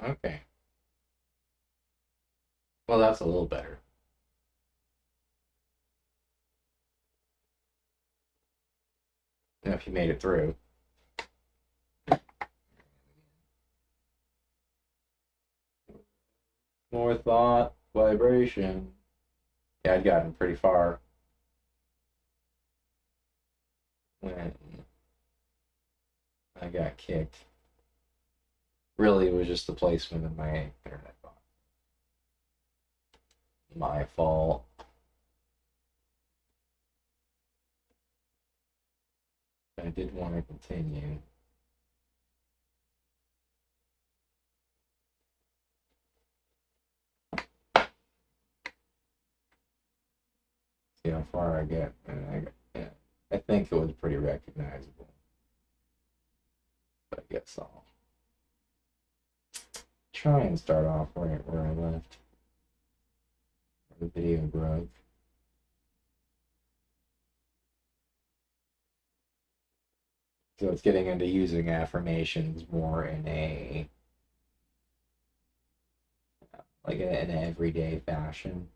Okay. Well, that's a little better. If you made it through. More thought, vibration. Yeah, I'd gotten pretty far when I got kicked. Really, it was just the placement of my internet box. My fault. I did want to continue. See how far I get. And I think it was pretty recognizable. But I guess I'll try and start off right where I left. Where the video broke. So it's getting into using affirmations more in a like in an everyday fashion.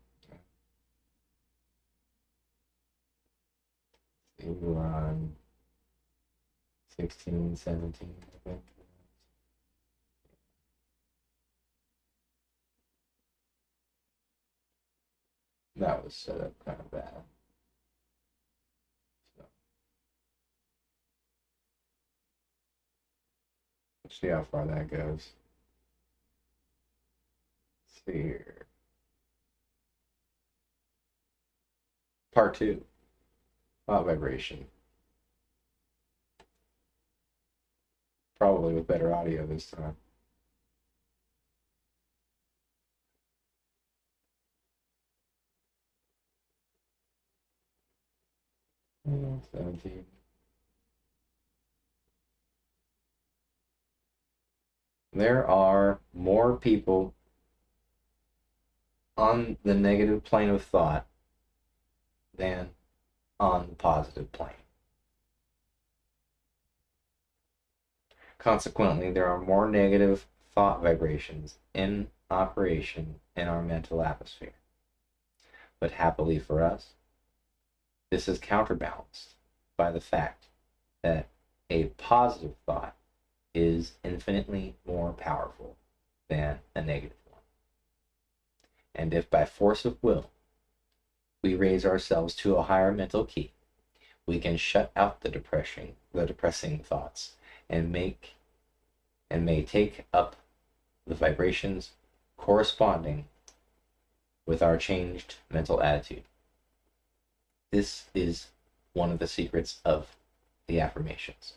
We were on 16, 17, I think. That was set up kind of bad. So, let's see how far that goes. Let's see here. Part 2. Thought vibration. Probably with better audio this time. Yeah, 17. There are more people on the negative plane of thought than on the positive plane. Consequently, there are more negative thought vibrations in operation in our mental atmosphere. But happily for us, this is counterbalanced by the fact that a positive thought is infinitely more powerful than a negative one. And if by force of will we raise ourselves to a higher mental key, we can shut out the depressing thoughts and may take up the vibrations corresponding with our changed mental attitude. This is one of the secrets of the affirmations,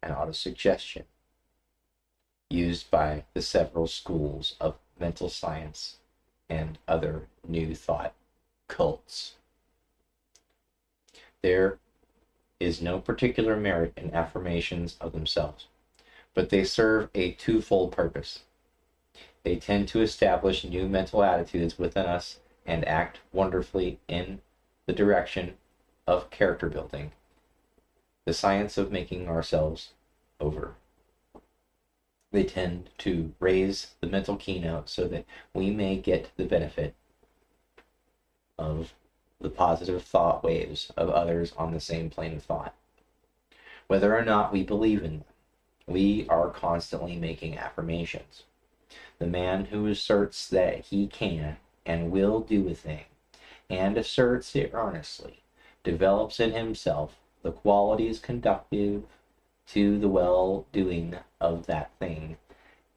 an autosuggestion used by the several schools of mental science and other new thought cults. There is no particular merit in affirmations of themselves, but they serve a twofold purpose. They tend to establish new mental attitudes within us and act wonderfully in the direction of character building, the science of making ourselves over. They tend to raise the mental keynote so that we may get the benefit of the positive thought waves of others on the same plane of thought. Whether or not we believe in them, we are constantly making affirmations. The man who asserts that he can and will do a thing, and asserts it earnestly, develops in himself the qualities conducive to the well-doing of that thing,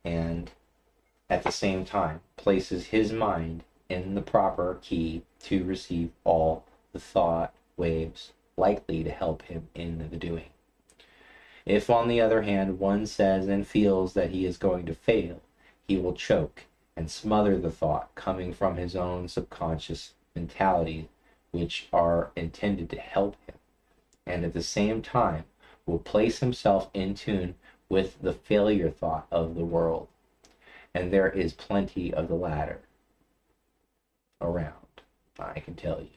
and at the same time places his mind in the proper key to receive all the thought waves likely to help him in the doing. If, on the other hand, one says and feels that he is going to fail, he will choke and smother the thought coming from his own subconscious mentality, which are intended to help him, and at the same time will place himself in tune with the failure thought of the world. And there is plenty of the latter around, I can tell you.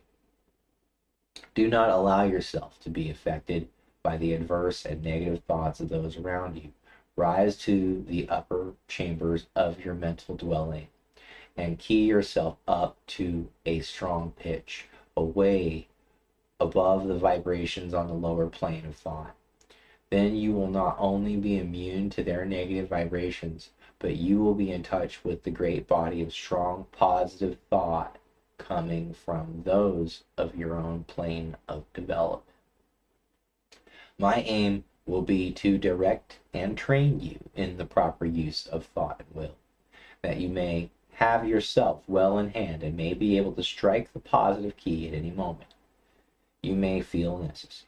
Do not allow yourself to be affected by the adverse and negative thoughts of those around you. Rise to the upper chambers of your mental dwelling and key yourself up to a strong pitch, away above the vibrations on the lower plane of thought. Then you will not only be immune to their negative vibrations, but you will be in touch with the great body of strong, positive thought coming from those of your own plane of development. My aim will be to direct and train you in the proper use of thought and will, that you may have yourself well in hand and may be able to strike the positive key at any moment you may feel necessary.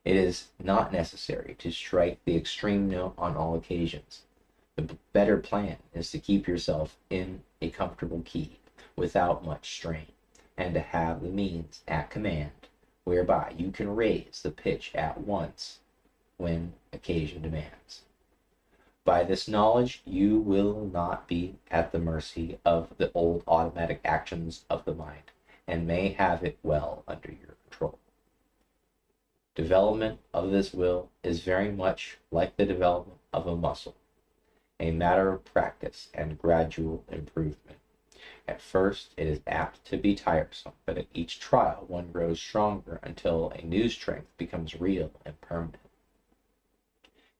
It is not necessary to strike the extreme note on all occasions. The better plan is to keep yourself in a comfortable key without much strain, and to have the means at command whereby you can raise the pitch at once when occasion demands. By this knowledge, you will not be at the mercy of the old automatic actions of the mind, and may have it well under your control. Development of this will is very much like the development of a muscle, a matter of practice and gradual improvement. At first, it is apt to be tiresome, but at each trial one grows stronger until a new strength becomes real and permanent.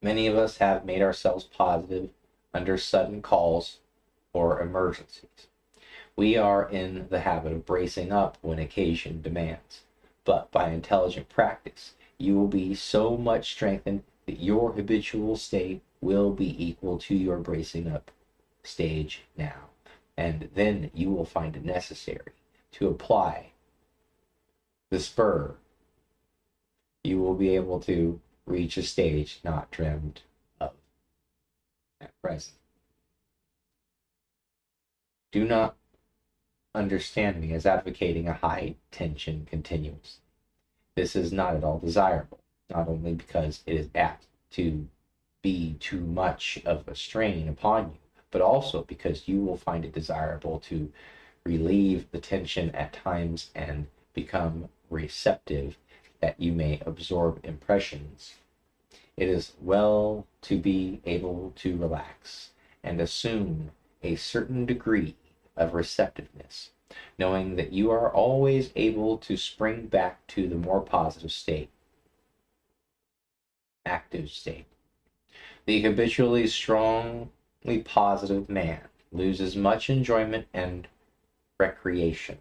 Many of us have made ourselves positive under sudden calls or emergencies. We are in the habit of bracing up when occasion demands, but by intelligent practice, you will be so much strengthened that your habitual state will be equal to your bracing up stage now. And then you will find it necessary to apply the spur. You will be able to reach a stage not dreamed of at present. Do not understand me as advocating a high tension continuous. This is not at all desirable, not only because it is apt to be too much of a strain upon you, but also because you will find it desirable to relieve the tension at times and become receptive, that you may absorb impressions. It is well to be able to relax and assume a certain degree of receptiveness, knowing that you are always able to spring back to the more positive state, active state. The habitually strongly positive man loses much enjoyment and recreation.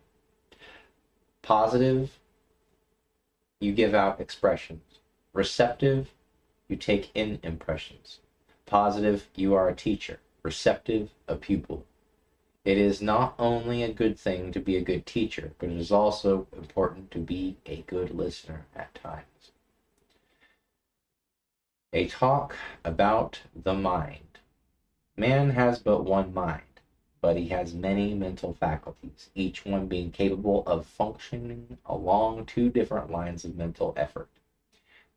Positive, you give out expressions. Receptive, you take in impressions. Positive, you are a teacher. Receptive, a pupil. It is not only a good thing to be a good teacher, but it is also important to be a good listener at times. A talk about the mind. Man has but one mind, but he has many mental faculties, each one being capable of functioning along two different lines of mental effort.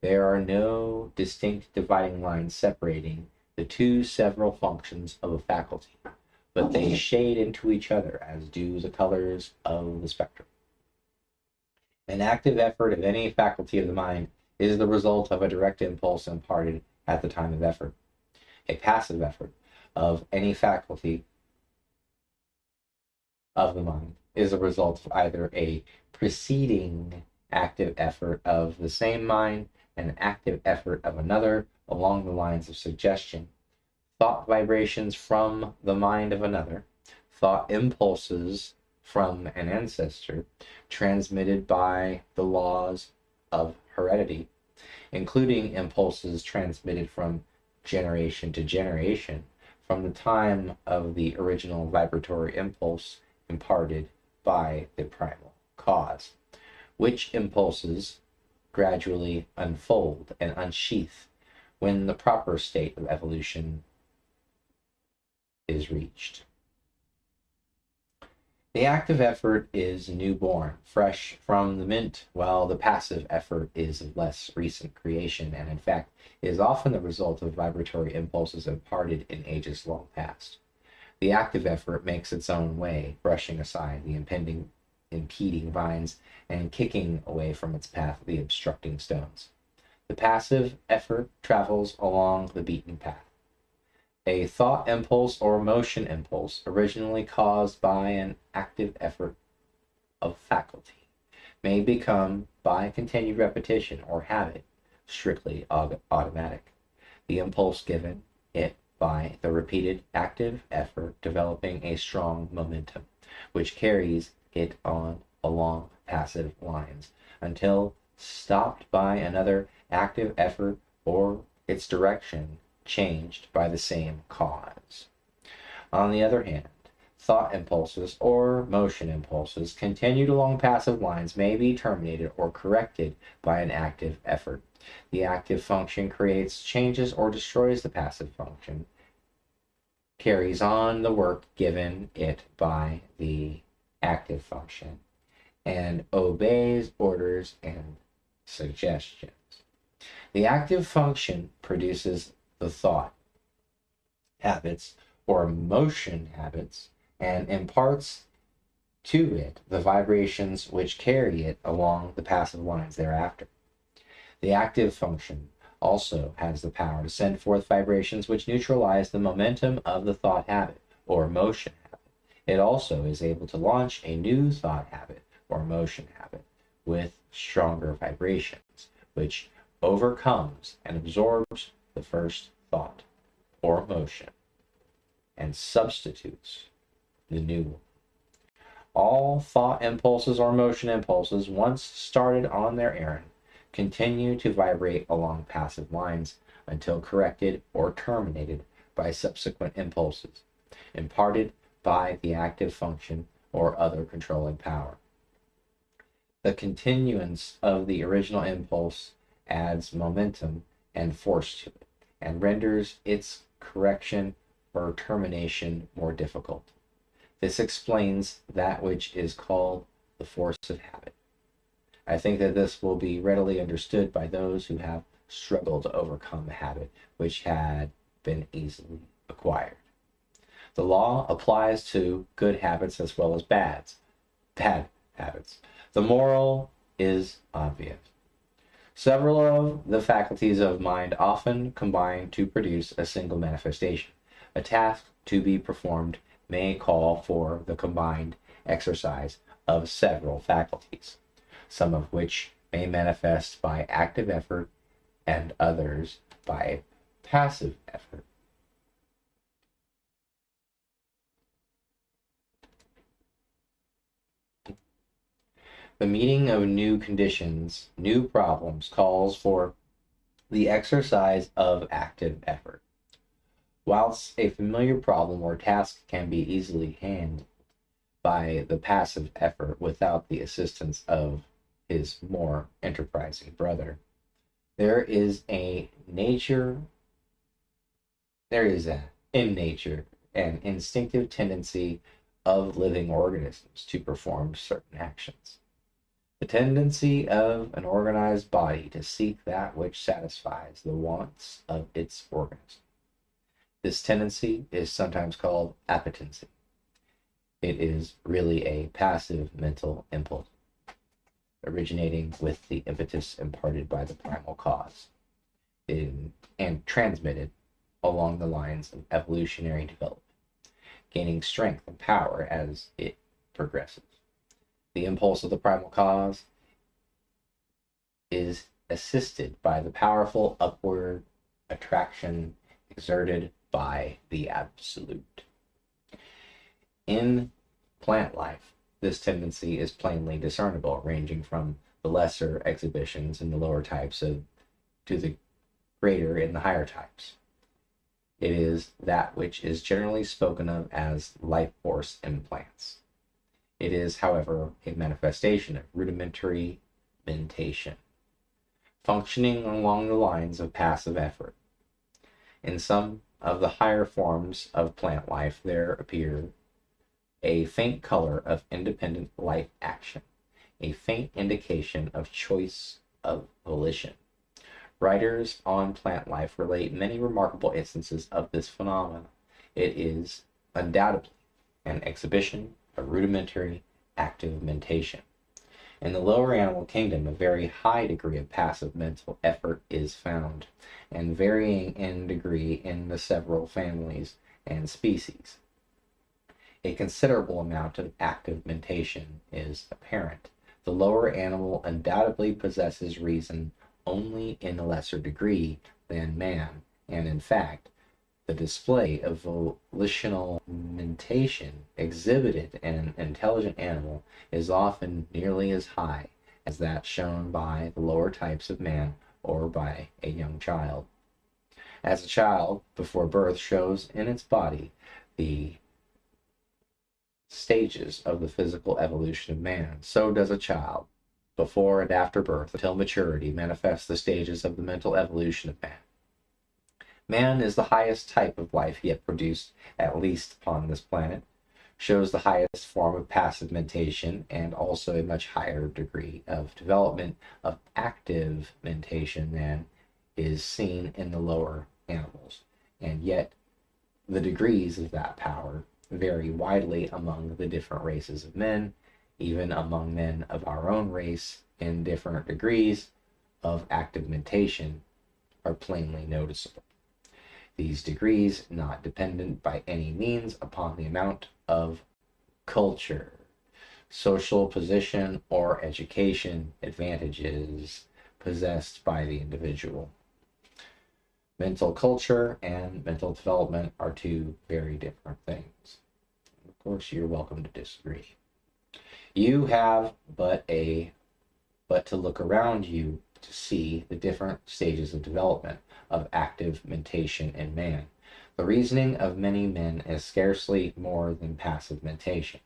There are no distinct dividing lines separating the two several functions of a faculty, but they shade into each other as do the colors of the spectrum. An active effort of any faculty of the mind is the result of a direct impulse imparted at the time of effort. A passive effort of any faculty of the mind is a result of either a preceding active effort of the same mind and an active effort of another along the lines of suggestion, thought vibrations from the mind of another, thought impulses from an ancestor, transmitted by the laws of heredity, including impulses transmitted from generation to generation from the time of the original vibratory impulse imparted by the primal cause, which impulses gradually unfold and unsheath when the proper state of evolution is reached. The active effort is newborn, fresh from the mint, while the passive effort is of less recent creation, and in fact is often the result of vibratory impulses imparted in ages long past. The active effort makes its own way, brushing aside the impeding vines and kicking away from its path the obstructing stones. The passive effort travels along the beaten path. A thought impulse or motion impulse originally caused by an active effort of faculty may become, by continued repetition or habit, strictly automatic. The impulse given it by the repeated active effort developing a strong momentum, which carries it on along passive lines until stopped by another active effort or its direction changed by the same cause. On the other hand, thought impulses or motion impulses continued along passive lines may be terminated or corrected by an active effort. The active function creates, changes, or destroys the passive function, carries on the work given it by the active function, and obeys orders and suggestions. The active function produces the thought habits or motion habits and imparts to it the vibrations which carry it along the passive lines thereafter. The active function also has the power to send forth vibrations which neutralize the momentum of the thought habit or motion habit. It also is able to launch a new thought habit or motion habit with stronger vibrations, which overcomes and absorbs the first thought or motion and substitutes the new one. All thought impulses or motion impulses, once started on their errand, continue to vibrate along passive lines until corrected or terminated by subsequent impulses, imparted by the active function or other controlling power. The continuance of the original impulse adds momentum and force to it, and renders its correction or termination more difficult. This explains that which is called the force of habit. I think that this will be readily understood by those who have struggled to overcome a habit which had been easily acquired. The law applies to good habits as well as bad habits. The moral is obvious. Several of the faculties of mind often combine to produce a single manifestation. A task to be performed may call for the combined exercise of several faculties, some of which may manifest by active effort and others by passive effort. The meeting of new conditions, new problems, calls for the exercise of active effort. Whilst a familiar problem or task can be easily handled by the passive effort without the assistance of his more enterprising brother, there is in nature an instinctive tendency of living organisms to perform certain actions. The tendency of an organized body to seek that which satisfies the wants of its organism. This tendency is sometimes called appetency. It is really a passive mental impulse, originating with the impetus imparted by the primal cause, and transmitted along the lines of evolutionary development, gaining strength and power as it progresses. The impulse of the primal cause is assisted by the powerful upward attraction exerted by the absolute. In plant life, this tendency is plainly discernible, ranging from the lesser exhibitions in the lower types to the greater in the higher types. It is that which is generally spoken of as life force in plants. It is, however, a manifestation of rudimentary mentation, functioning along the lines of passive effort. In some of the higher forms of plant life, there appear a faint color of independent life action, a faint indication of choice of volition. Writers on plant life relate many remarkable instances of this phenomenon. It is undoubtedly an exhibition of rudimentary active mentation. In the lower animal kingdom, a very high degree of passive mental effort is found, and varying in degree in the several families and species. A considerable amount of active mentation is apparent. The lower animal undoubtedly possesses reason only in a lesser degree than man, and in fact, the display of volitional mentation exhibited in an intelligent animal is often nearly as high as that shown by the lower types of man or by a young child. As a child, before birth, shows in its body the stages of the physical evolution of man, so does a child, before and after birth until maturity, manifest the stages of the mental evolution of man. Man is the highest type of life yet produced, at least upon this planet, shows the highest form of passive mentation, and also a much higher degree of development of active mentation than is seen in the lower animals. And yet, the degrees of that power vary widely among the different races of men, even among men of our own race, in different degrees of active mentation are plainly noticeable. These degrees not dependent by any means upon the amount of culture, social position, or education advantages possessed by the individual. Mental culture and mental development are two very different things. Of course, you're welcome to disagree. You have but to look around you to see the different stages of development of active mentation in man. The reasoning of many men is scarcely more than passive mentation,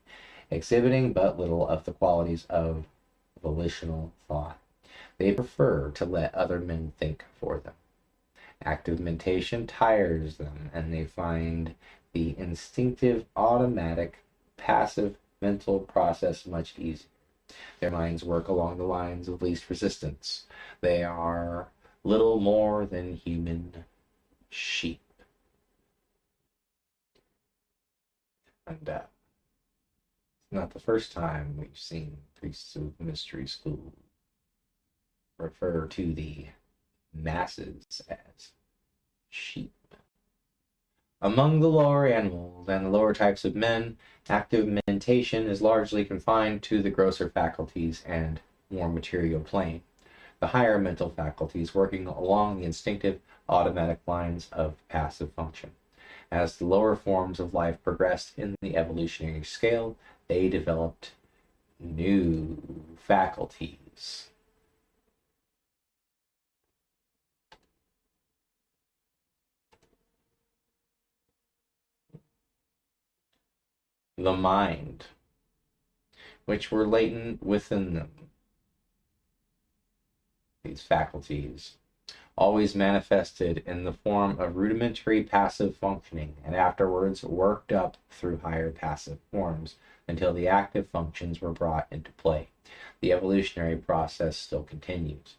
exhibiting but little of the qualities of volitional thought. They prefer to let other men think for them. Active mentation tires them, and they find the instinctive, automatic, passive mental process much easier. Their minds work along the lines of least resistance. They are little more than human sheep. And it's not the first time we've seen priests of mystery school refer to the masses as sheep. Among the lower animals and the lower types of men, active mentation is largely confined to the grosser faculties and more material plane. The higher mental faculties working along the instinctive, automatic lines of passive function. As the lower forms of life progressed in the evolutionary scale, they developed new faculties. The mind, which were latent within them. These faculties, always manifested in the form of rudimentary passive functioning, and afterwards worked up through higher passive forms until the active functions were brought into play. The evolutionary process still continues.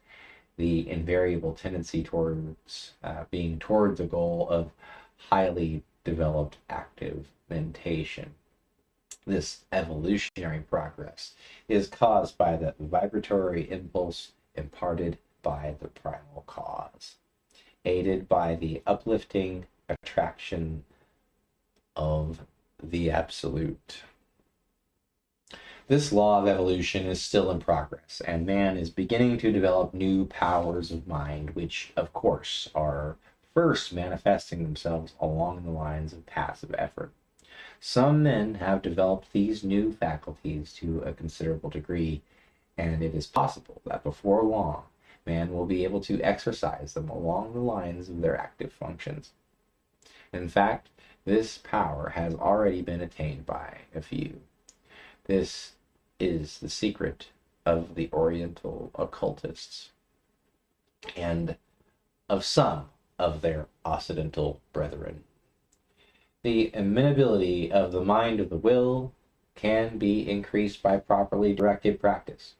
The invariable tendency towards being toward the goal of highly developed active mentation. This evolutionary progress is caused by the vibratory impulse imparted by the primal cause, aided by the uplifting attraction of the absolute. This law of evolution is still in progress, and man is beginning to develop new powers of mind, which, of course, are first manifesting themselves along the lines of passive effort. Some men have developed these new faculties to a considerable degree, and it is possible that before long, man will be able to exercise them along the lines of their active functions. In fact, this power has already been attained by a few. This is the secret of the Oriental occultists and of some of their Occidental brethren. The amenability of the mind of the will can be increased by properly directed practice.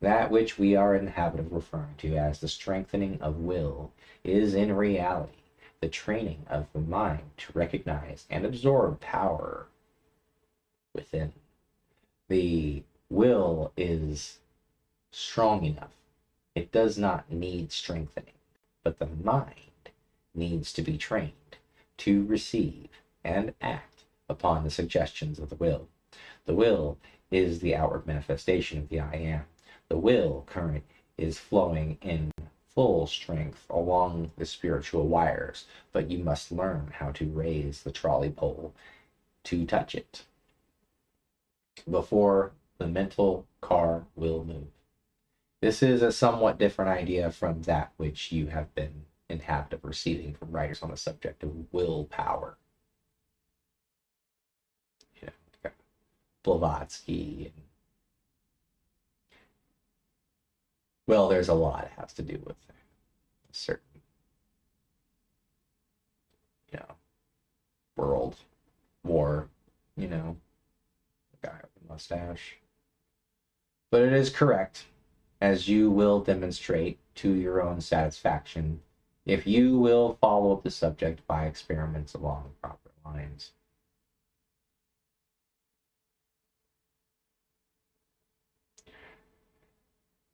That which we are in the habit of referring to as the strengthening of will is in reality the training of the mind to recognize and absorb power within. The will is strong enough. It does not need strengthening, but the mind needs to be trained to receive and act upon the suggestions of the will. The will is the outward manifestation of the I am. The will current is flowing in full strength along the spiritual wires, but you must learn how to raise the trolley pole to touch it before the mental car will move. This is a somewhat different idea from that which you have been in habit of receiving from writers on the subject of willpower. You know, Blavatsky and well, there's a lot it has to do with a certain, world war, the guy with the mustache. But it is correct, as you will demonstrate to your own satisfaction, if you will follow the subject by experiments along proper lines.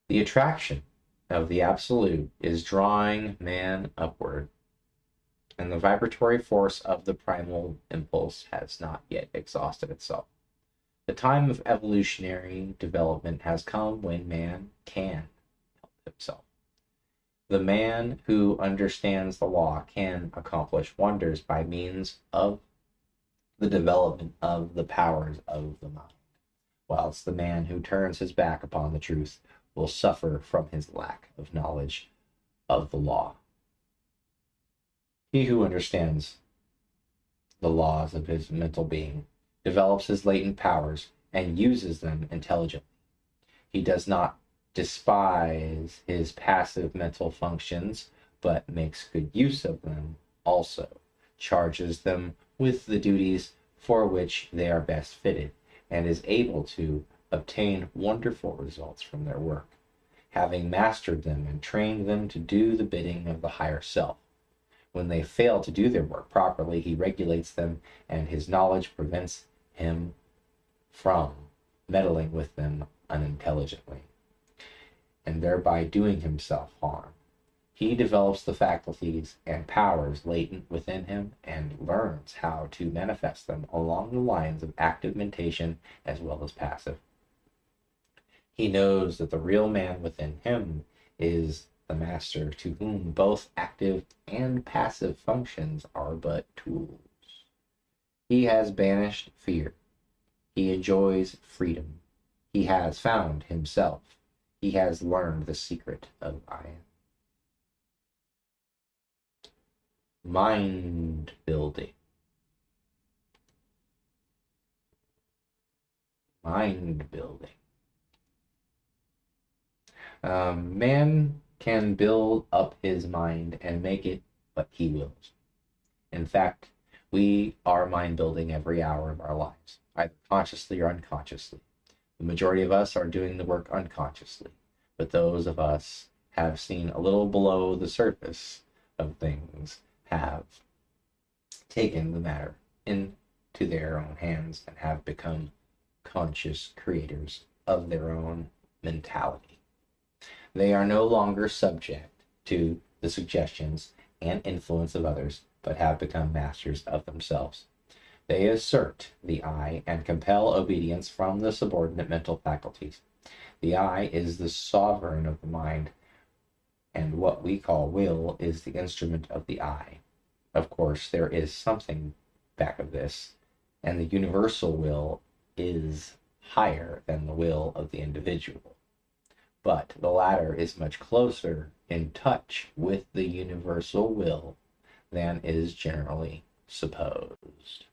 The attraction of the Absolute is drawing man upward, and the vibratory force of the primal impulse has not yet exhausted itself. The time of evolutionary development has come when man can help himself. The man who understands the law can accomplish wonders by means of the development of the powers of the mind, whilst the man who turns his back upon the truth will suffer from his lack of knowledge of the law. He who understands the laws of his mental being develops his latent powers and uses them intelligently. He does not despise his passive mental functions, but makes good use of them also, charges them with the duties for which they are best fitted, and is able to obtain wonderful results from their work, having mastered them and trained them to do the bidding of the higher self. When they fail to do their work properly, he regulates them, and his knowledge prevents him from meddling with them unintelligently, and thereby doing himself harm. He develops the faculties and powers latent within him and learns how to manifest them along the lines of active mentation as well as passive. He knows that the real man within him is the master, to whom both active and passive functions are but tools. He has banished fear. He enjoys freedom. He has found himself. He has learned the secret of I am. Mind building. Mind building. Man can build up his mind and make it what he wills. In fact, we are mind building every hour of our lives, either consciously or unconsciously. The majority of us are doing the work unconsciously, but those of us have seen a little below the surface of things have taken the matter into their own hands and have become conscious creators of their own mentality. They are no longer subject to the suggestions and influence of others, but have become masters of themselves. They assert the I and compel obedience from the subordinate mental faculties. The I is the sovereign of the mind, and what we call will is the instrument of the I. Of course, there is something back of this, and the universal will is higher than the will of the individual. But the latter is much closer in touch with the universal will than is generally supposed.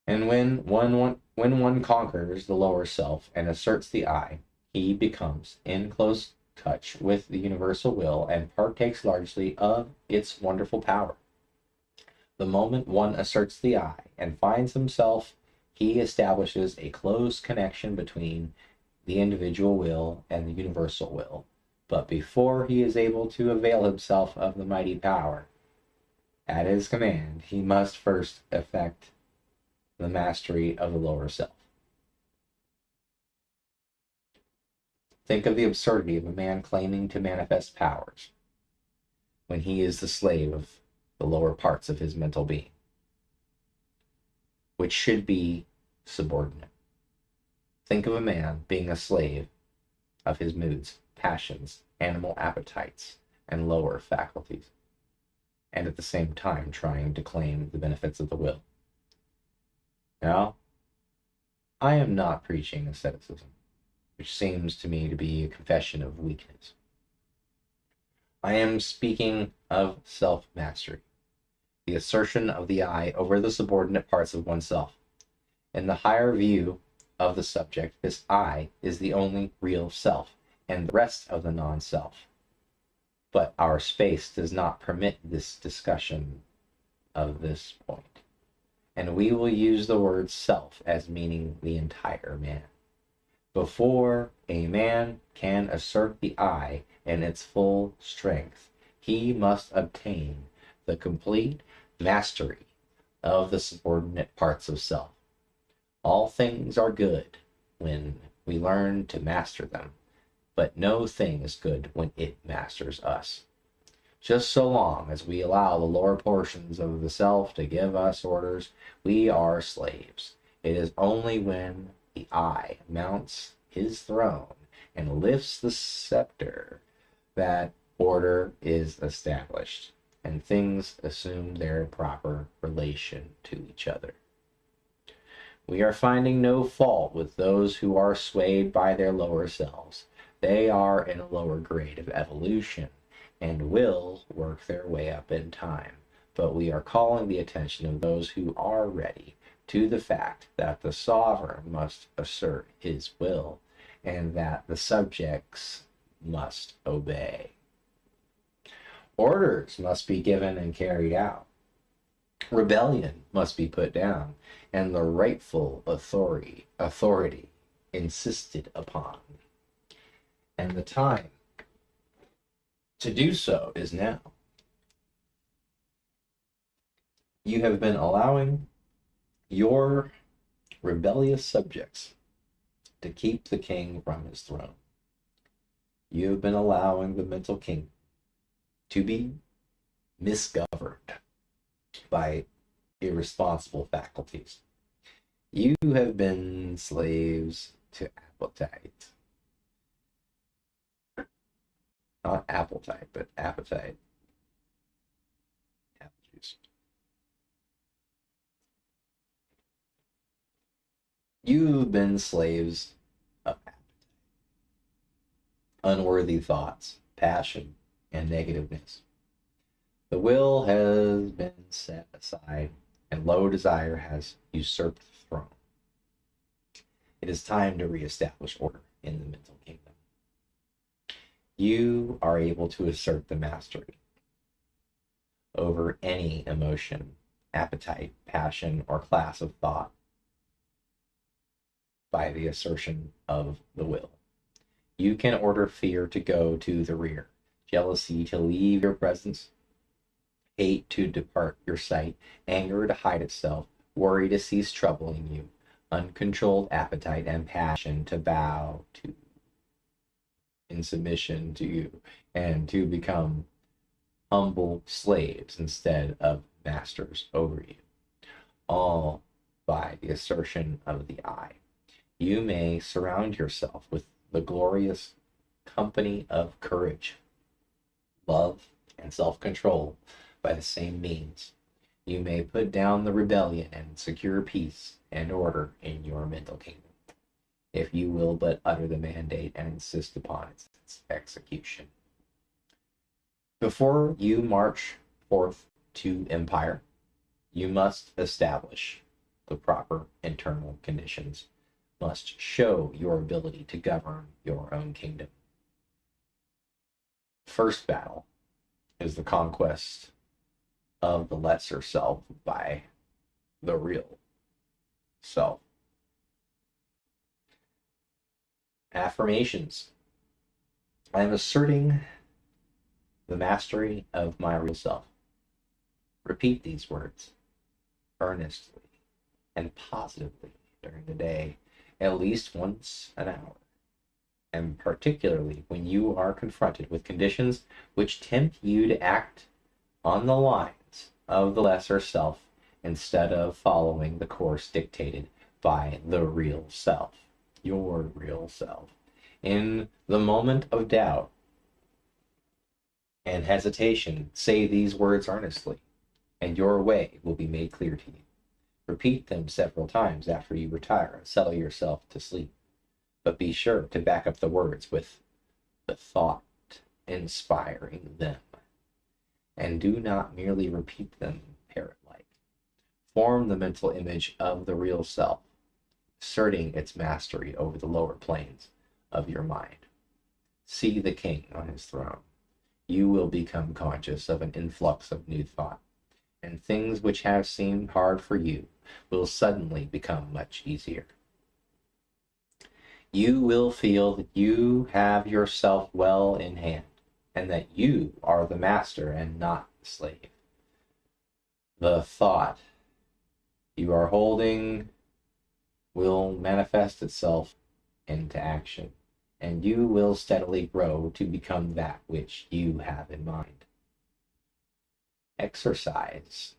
And when one conquers the lower self and asserts the I, he becomes in close touch with the universal will and partakes largely of its wonderful power. The moment one asserts the I and finds himself, he establishes a close connection between the individual will and the universal will. But before he is able to avail himself of the mighty power at his command, he must first effect the mastery of the lower self. Think of the absurdity of a man claiming to manifest powers when he is the slave of the lower parts of his mental being, which should be subordinate. Think of a man being a slave of his moods, passions, animal appetites, and lower faculties, and at the same time trying to claim the benefits of the will. Now, I am not preaching asceticism, which seems to me to be a confession of weakness. I am speaking of self-mastery, the assertion of the I over the subordinate parts of oneself. In the higher view of the subject, this I is the only real self, and the rest of the non-self. But our space does not permit this discussion of this point, and we will use the word self as meaning the entire man. Before a man can assert the I in its full strength, he must obtain the complete mastery of the subordinate parts of self. All things are good when we learn to master them, but no thing is good when it masters us. Just so long as we allow the lower portions of the self to give us orders, we are slaves. It is only when the I mounts his throne and lifts the scepter that order is established and things assume their proper relation to each other. We are finding no fault with those who are swayed by their lower selves. They are in a lower grade of evolution and will work their way up in time. But we are calling the attention of those who are ready to the fact that the sovereign must assert his will and that the subjects must obey. Orders must be given and carried out. Rebellion must be put down, and the rightful authority insisted upon. And the time to do so is now. You have been allowing your rebellious subjects to keep the king from his throne. You have been allowing the mental kingdom to be misgoverned by irresponsible faculties. You have been slaves to appetite. Not appetite, but appetite. Apple juice. You've been slaves of appetite. Unworthy thoughts, passion, and negativeness. The will has been set aside, and low desire has usurped the throne. It is time to reestablish order in the mental kingdom. You are able to assert the mastery over any emotion, appetite, passion, or class of thought by the assertion of the will. You can order fear to go to the rear, jealousy to leave your presence, hate to depart your sight, anger to hide itself, worry to cease troubling you, uncontrolled appetite and passion to bow to in submission to you, and to become humble slaves instead of masters over you, all by the assertion of the I. You may surround yourself with the glorious company of courage, love, and self-control by the same means. You may put down the rebellion and secure peace and order in your mental kingdom, if you will but utter the mandate and insist upon its execution. Before you march forth to empire, you must establish the proper internal conditions, must show your ability to govern your own kingdom. First battle is the conquest of the lesser self by the real self. Affirmations. I am asserting the mastery of my real self. Repeat these words earnestly and positively during the day, at least once an hour. and particularly when you are confronted with conditions which tempt you to act on the lines of the lesser self instead of following the course dictated by the real self, your real self. In the moment of doubt and hesitation, say these words earnestly, and your way will be made clear to you. Repeat them several times after you retire and settle yourself to sleep. But be sure to back up the words with the thought inspiring them. And do not merely repeat them parrot-like. Form the mental image of the real self, asserting its mastery over the lower planes of your mind. See the king on his throne. You will become conscious of an influx of new thought, and things which have seemed hard for you will suddenly become much easier. You will feel that you have yourself well in hand, and that you are the master and not the slave. The thought you are holding will manifest itself into action, and you will steadily grow to become that which you have in mind. Exercise.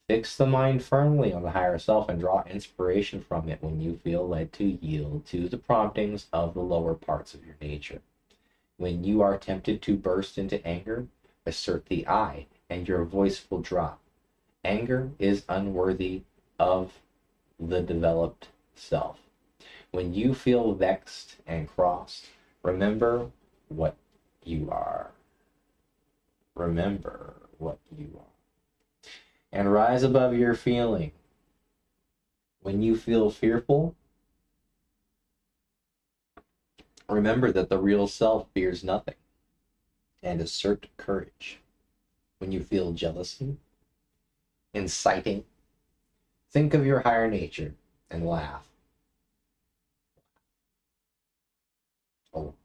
Fix the mind firmly on the higher self and draw inspiration from it when you feel led to yield to the promptings of the lower parts of your nature. When you are tempted to burst into anger, assert the I, and your voice will drop. Anger is unworthy of the developed self. When you feel vexed and crossed, remember what you are. Remember what you are. And rise above your feeling. When you feel fearful, remember that the real self fears nothing, and assert courage. When you feel jealousy, inciting, think of your higher nature and laugh. Oh.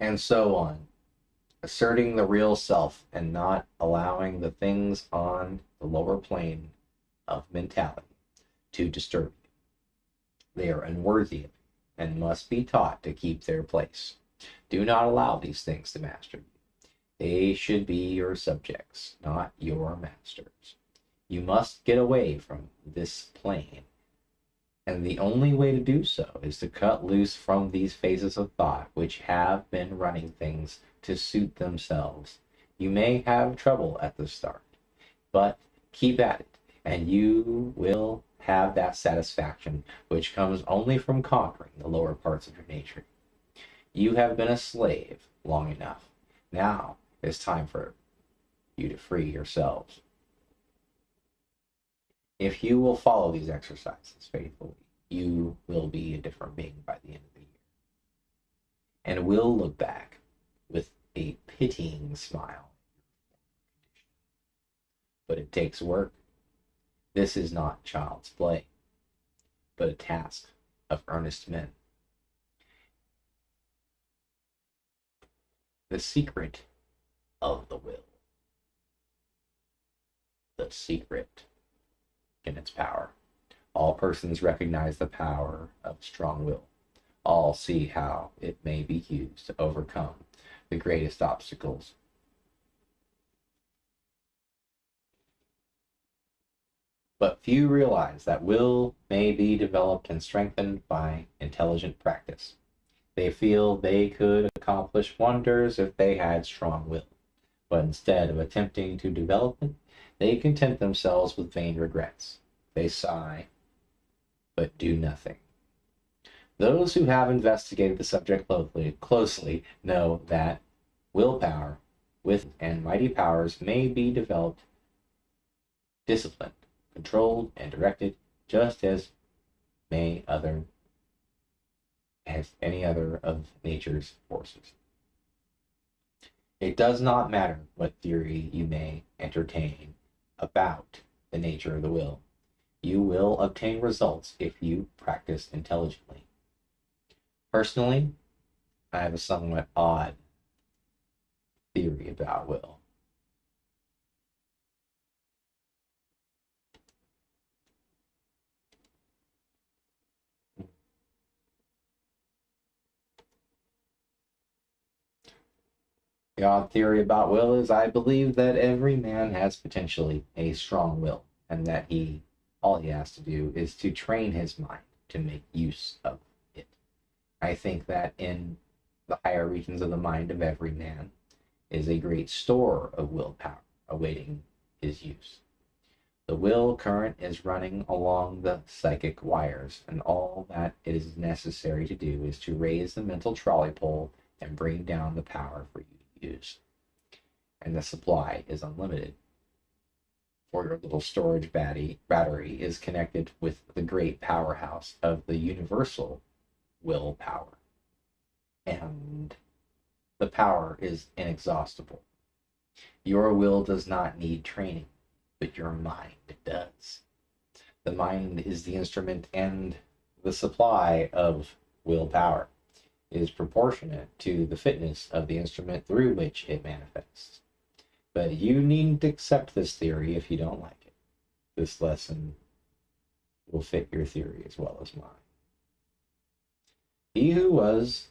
And so on, asserting the real self and not allowing the things on the lower plane of mentality to disturb you. They are unworthy of you and must be taught to keep their place. Do not allow these things to master you. They should be your subjects, not your masters. You must get away from this plane, and the only way to do so is to cut loose from these phases of thought which have been running things to suit themselves. You may have trouble at the start, but keep at it, and you will have that satisfaction which comes only from conquering the lower parts of your nature. You have been a slave long enough. Now it's time for you to free yourselves. If you will follow these exercises faithfully, you will be a different being by the end of the year, and will look back with a pitying smile. But it takes work. This is not child's play, but a task of earnest men. The secret of the will. The secret in its power. All persons recognize the power of strong will. All see how it may be used to overcome the greatest obstacles. But few realize that will may be developed and strengthened by intelligent practice. They feel they could accomplish wonders if they had strong will, but instead of attempting to develop it, they content themselves with vain regrets. They sigh, but do nothing. Those who have investigated the subject closely know that willpower with and mighty powers may be developed, disciplined, controlled, and directed just as any other of nature's forces. It does not matter what theory you may entertain about the nature of the will. You will obtain results if you practice intelligently. Personally, I have a somewhat odd theory about will. God theory about will is I believe that every man has potentially a strong will, and that all he has to do is to train his mind to make use of it. I think that in the higher regions of the mind of every man is a great store of willpower awaiting his use. The will current is running along the psychic wires, and all that it is necessary to do is to raise the mental trolley pole and bring down the power for you to use. And the supply is unlimited. For your little storage battery is connected with the great powerhouse of the universal willpower. And the power is inexhaustible. Your will does not need training, but your mind does. The mind is the instrument, and the supply of willpower is proportionate to the fitness of the instrument through which it manifests. But you needn't accept this theory if you don't like it. This lesson will fit your theory as well as mine. He who has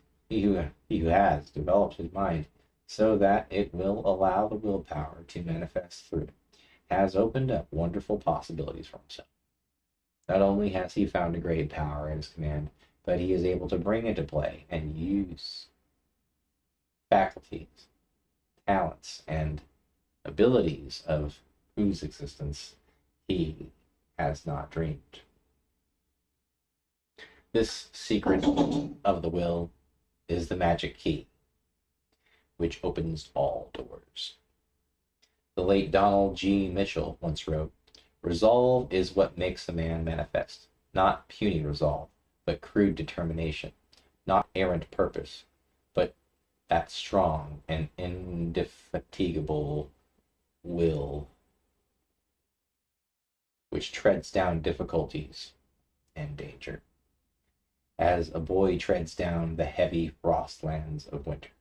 developed his mind so that it will allow the willpower to manifest through it, has opened up wonderful possibilities for himself. Not only has he found a great power at his command, but he is able to bring into play and use faculties, talents, and abilities of whose existence he has not dreamed. This secret of the will is the magic key, which opens all doors. The late Donald G. Mitchell once wrote, "Resolve is what makes a man manifest, not puny resolve, but crude determination, not errant purpose, but that strong and indefatigable will which treads down difficulties and danger, as a boy treads down the heavy frostlands of winter,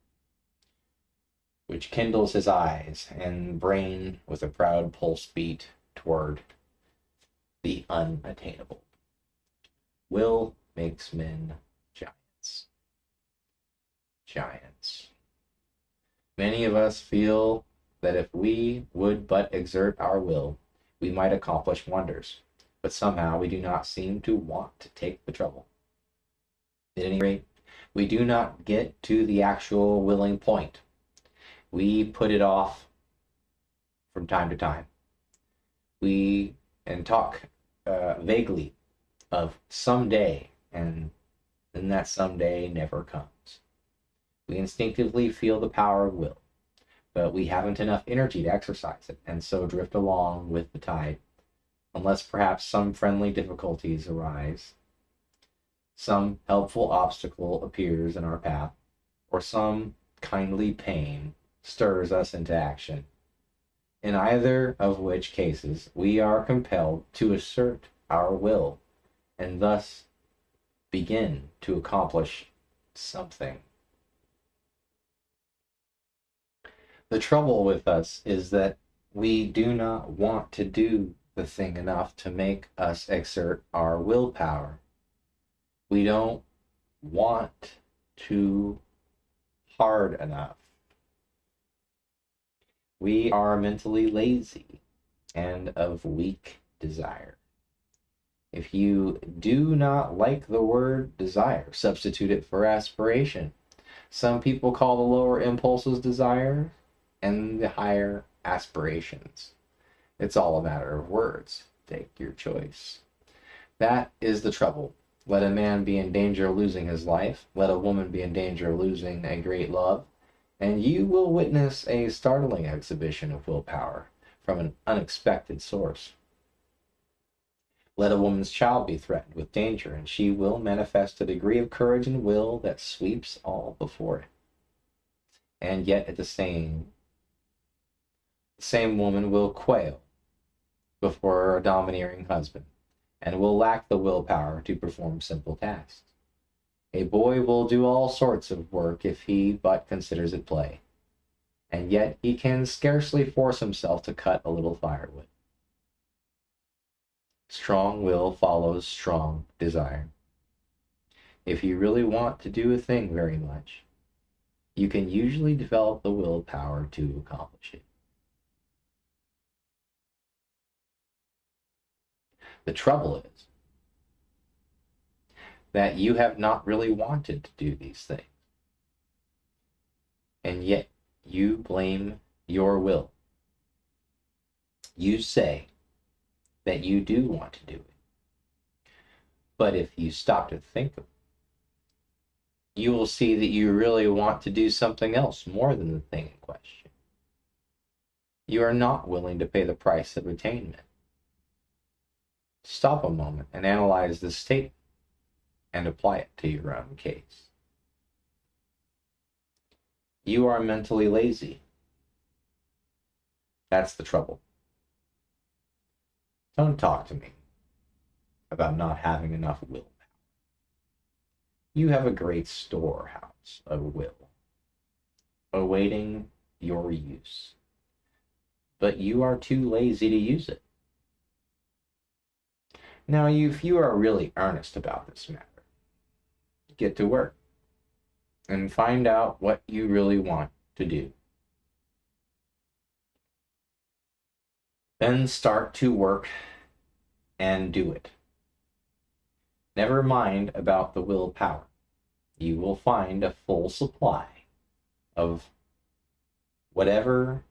which kindles his eyes and brain with a proud pulse beat toward the unattainable. Will makes men giants. Giants. Many of us feel that if we would but exert our will, we might accomplish wonders, but somehow we do not seem to want to take the trouble. At any rate, we do not get to the actual willing point. We put it off from time to time. We talk vaguely of someday, and then that someday never comes. We instinctively feel the power of will, but we haven't enough energy to exercise it, and so drift along with the tide, unless perhaps some friendly difficulties arise, some helpful obstacle appears in our path, or some kindly pain stirs us into action, in either of which cases we are compelled to assert our will, and thus begin to accomplish something. The trouble with us is that we do not want to do the thing enough to make us exert our willpower. We don't want to hard enough. We are mentally lazy and of weak desire. If you do not like the word desire, substitute it for aspiration. Some people call the lower impulses desire and the higher aspirations. It's all a matter of words. Take your choice. That is the trouble. Let a man be in danger of losing his life, let a woman be in danger of losing a great love, and you will witness a startling exhibition of willpower from an unexpected source. Let a woman's child be threatened with danger, and she will manifest a degree of courage and will that sweeps all before it. And yet at the same woman will quail before a domineering husband, and will lack the willpower to perform simple tasks. A boy will do all sorts of work if he but considers it play, and yet he can scarcely force himself to cut a little firewood. Strong will follows strong desire. If you really want to do a thing very much, you can usually develop the willpower to accomplish it. The trouble is that you have not really wanted to do these things, and yet you blame your will. You say that you do want to do it, but if you stop to think of it, you will see that you really want to do something else more than the thing in question. You are not willing to pay the price of attainment. Stop a moment and analyze this statement and apply it to your own case. You are mentally lazy. That's the trouble. Don't talk to me about not having enough willpower. You have a great storehouse of will, awaiting your use, but you are too lazy to use it. Now, if you are really earnest about this matter, get to work and find out what you really want to do. Then start to work and do it. Never mind about the willpower. You will find a full supply of whatever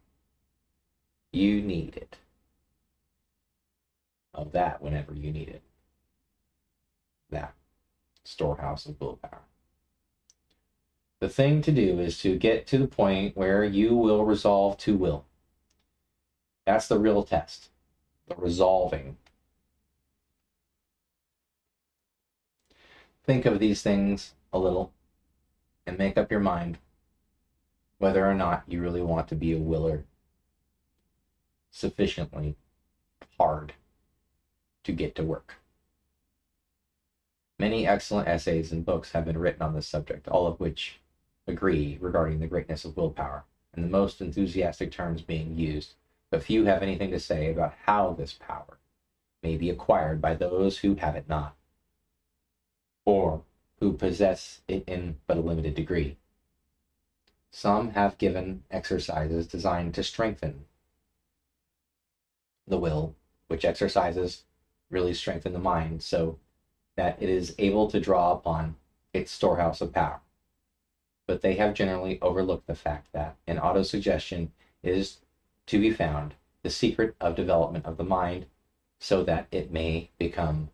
you need it. Of that whenever you need it. That storehouse of willpower. The thing to do is to get to the point where you will resolve to will. That's the real test. The resolving. Think of these things a little and make up your mind whether or not you really want to be a willer sufficiently hard to get to work. Many excellent essays and books have been written on this subject, all of which agree regarding the greatness of willpower, and the most enthusiastic terms being used, but few have anything to say about how this power may be acquired by those who have it not, or who possess it in but a limited degree. Some have given exercises designed to strengthen the will, which exercises really strengthen the mind so that it is able to draw upon its storehouse of power. But they have generally overlooked the fact that in autosuggestion is to be found the secret of development of the mind so that it may become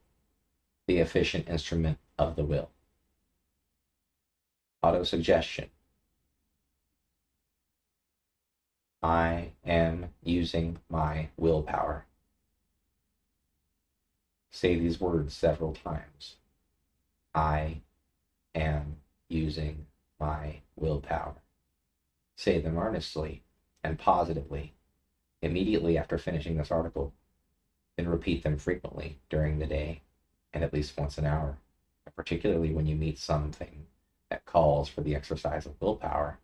the efficient instrument of the will. Autosuggestion. I am using my willpower. Say these words several times. I am using my willpower. Say them earnestly and positively immediately after finishing this article. Then repeat them frequently during the day and at least once an hour, particularly when you meet something that calls for the exercise of willpower.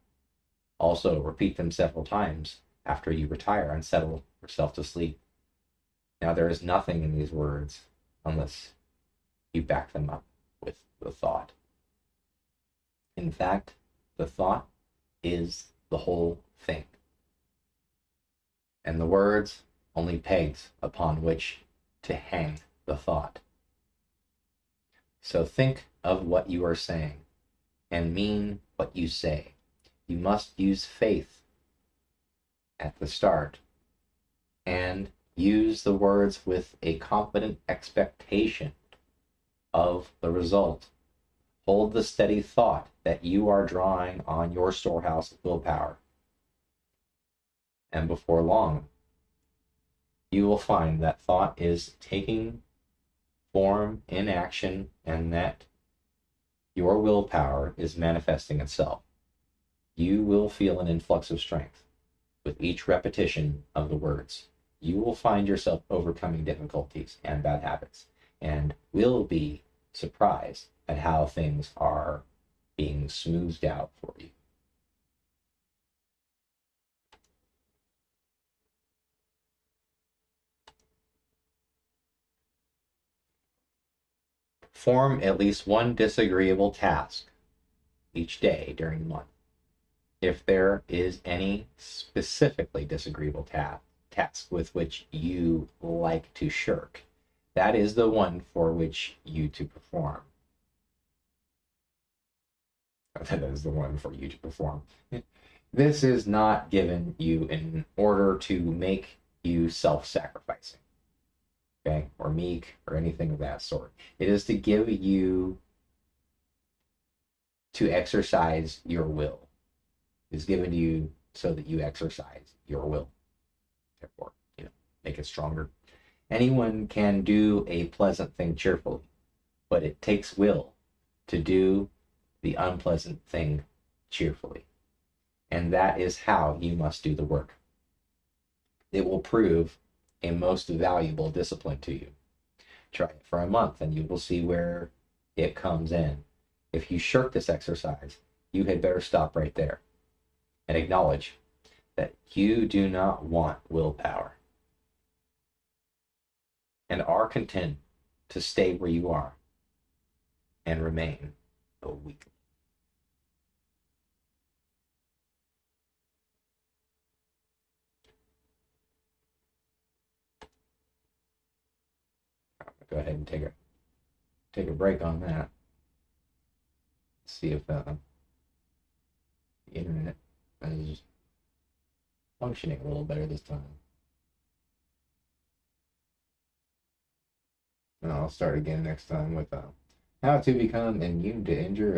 Also, repeat them several times after you retire and settle yourself to sleep. Now, there is nothing in these words unless you back them up with the thought. In fact, the thought is the whole thing, and the words only pegs upon which to hang the thought. So think of what you are saying and mean what you say. You must use faith at the start and use the words with a confident expectation of the result. Hold the steady thought that you are drawing on your storehouse of willpower. And before long, you will find that thought is taking form in action and that your willpower is manifesting itself. You will feel an influx of strength with each repetition of the words. You will find yourself overcoming difficulties and bad habits and will be surprised at how things are being smoothed out for you. Perform at least one disagreeable task each day during the month. if there is any specifically disagreeable task with which you like to shirk, that is the one for which you to perform. That is the one for you to perform. This is not given you in order to make you self-sacrificing, okay, or meek, or anything of that sort. It is to give you to exercise your will. It's given to you so that you exercise your will. Therefore, make it stronger. Anyone can do a pleasant thing cheerfully, but it takes will to do the unpleasant thing cheerfully. And that is how you must do the work. It will prove a most valuable discipline to you. Try it for a month and you will see where it comes in. If you shirk this exercise, you had better stop right there and acknowledge that you do not want willpower and are content to stay where you are and remain a weakling. Go ahead and take a break on that. See if the internet is functioning a little better this time. And I'll start again next time with how to become immune to injury